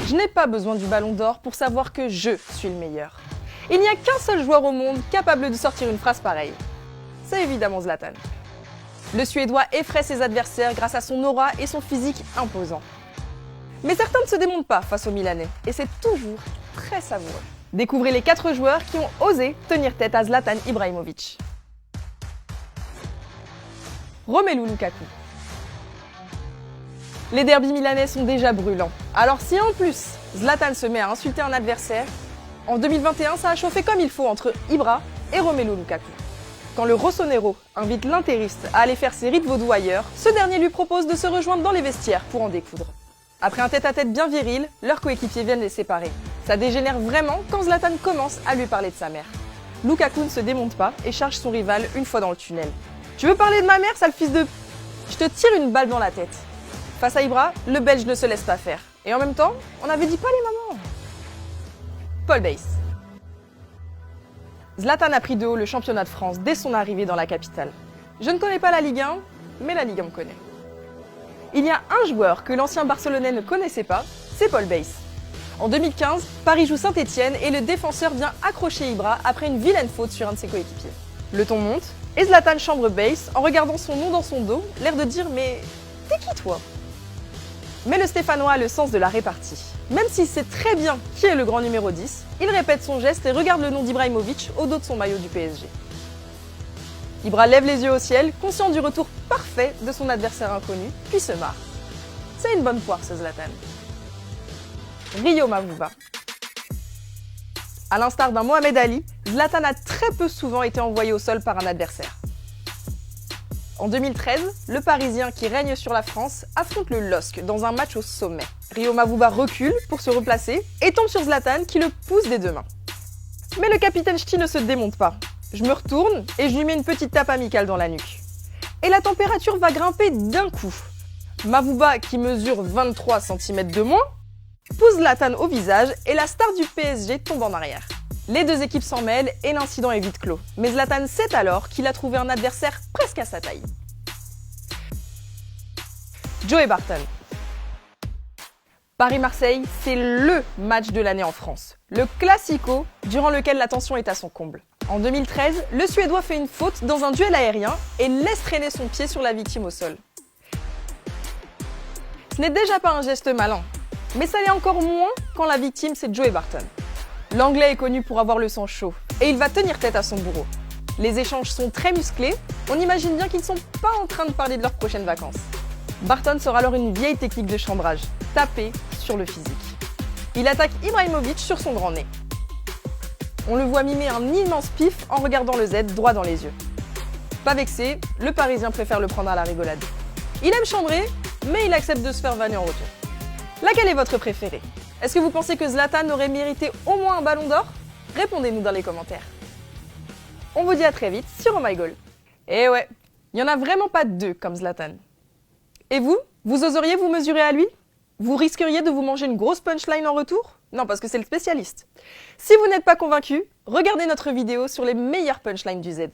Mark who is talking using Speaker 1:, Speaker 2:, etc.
Speaker 1: Je n'ai pas besoin du ballon d'or pour savoir que je suis le meilleur. Il n'y a qu'un seul joueur au monde capable de sortir une phrase pareille. C'est évidemment Zlatan. Le Suédois effraie ses adversaires grâce à son aura et son physique imposant. Mais certains ne se démontent pas face aux Milanais, et c'est toujours très savoureux. Découvrez les 4 joueurs qui ont osé tenir tête à Zlatan Ibrahimovic. Romelu Lukaku. Les derbys milanais sont déjà brûlants. Alors si en plus Zlatan se met à insulter un adversaire, en 2021 ça a chauffé comme il faut entre Ibra et Romelu Lukaku. Quand le Rossonero invite l'interiste à aller faire ses rites vaudous ailleurs, ce dernier lui propose de se rejoindre dans les vestiaires pour en découdre. Après un tête-à-tête bien viril, leurs coéquipiers viennent les séparer. Ça dégénère vraiment quand Zlatan commence à lui parler de sa mère. Lukaku ne se démonte pas et charge son rival une fois dans le tunnel. « Tu veux parler de ma mère, sale fils de... Je te tire une balle dans la tête !» Face à Ibra, le Belge ne se laisse pas faire. Et en même temps, on n'avait dit pas les mamans. Paul Bass. Zlatan a pris de haut le championnat de France dès son arrivée dans la capitale. Je ne connais pas la Ligue 1, mais la Ligue 1 me connaît. Il y a un joueur que l'ancien Barcelonais ne connaissait pas, c'est Paul Bass. En 2015, Paris joue Saint-Etienne et le défenseur vient accrocher Ibra après une vilaine faute sur un de ses coéquipiers. Le ton monte et Zlatan chambre Bass en regardant son nom dans son dos, l'air de dire « mais t'es qui toi ?» Mais le Stéphanois a le sens de la répartie. Même s'il sait très bien qui est le grand numéro 10, il répète son geste et regarde le nom d'Ibrahimovic au dos de son maillot du PSG. Ibra lève les yeux au ciel, conscient du retour parfait de son adversaire inconnu, puis se marre. C'est une bonne poire ce Zlatan. Rio Mavuba. À l'instar d'un Mohamed Ali, Zlatan a très peu souvent été envoyé au sol par un adversaire. En 2013, le Parisien qui règne sur la France affronte le LOSC dans un match au sommet. Rio Mavuba recule pour se replacer et tombe sur Zlatan qui le pousse des 2 mains. Mais le capitaine Ch'ti ne se démonte pas. Je me retourne et je lui mets une petite tape amicale dans la nuque. Et la température va grimper d'un coup. Mavuba, qui mesure 23 cm de moins, pousse Zlatan au visage et la star du PSG tombe en arrière. Les deux équipes s'en mêlent et l'incident est vite clos. Mais Zlatan sait alors qu'il a trouvé un adversaire presque à sa taille. Joey Barton. Paris-Marseille, c'est LE match de l'année en France. Le classico durant lequel la tension est à son comble. En 2013, le Suédois fait une faute dans un duel aérien et laisse traîner son pied sur la victime au sol. Ce n'est déjà pas un geste malin, mais ça l'est encore moins quand la victime c'est Joey Barton. L'Anglais est connu pour avoir le sang chaud et il va tenir tête à son bourreau. Les échanges sont très musclés, on imagine bien qu'ils ne sont pas en train de parler de leurs prochaines vacances. Barton sort alors une vieille technique de chambrage, taper sur le physique. Il attaque Ibrahimovic sur son grand nez. On le voit mimer un immense pif en regardant le Z droit dans les yeux. Pas vexé, le Parisien préfère le prendre à la rigolade. Il aime chambrer, mais il accepte de se faire vanner en retour. Laquelle est votre préférée ? Est-ce que vous pensez que Zlatan aurait mérité au moins un ballon d'or ? Répondez-nous dans les commentaires. On vous dit à très vite sur Oh My Goal. Et ouais, il n'y en a vraiment pas 2 comme Zlatan. Et vous oseriez vous mesurer à lui ? Vous risqueriez de vous manger une grosse punchline en retour ? Non, parce que c'est le spécialiste. Si vous n'êtes pas convaincu, regardez notre vidéo sur les meilleures punchlines du Z.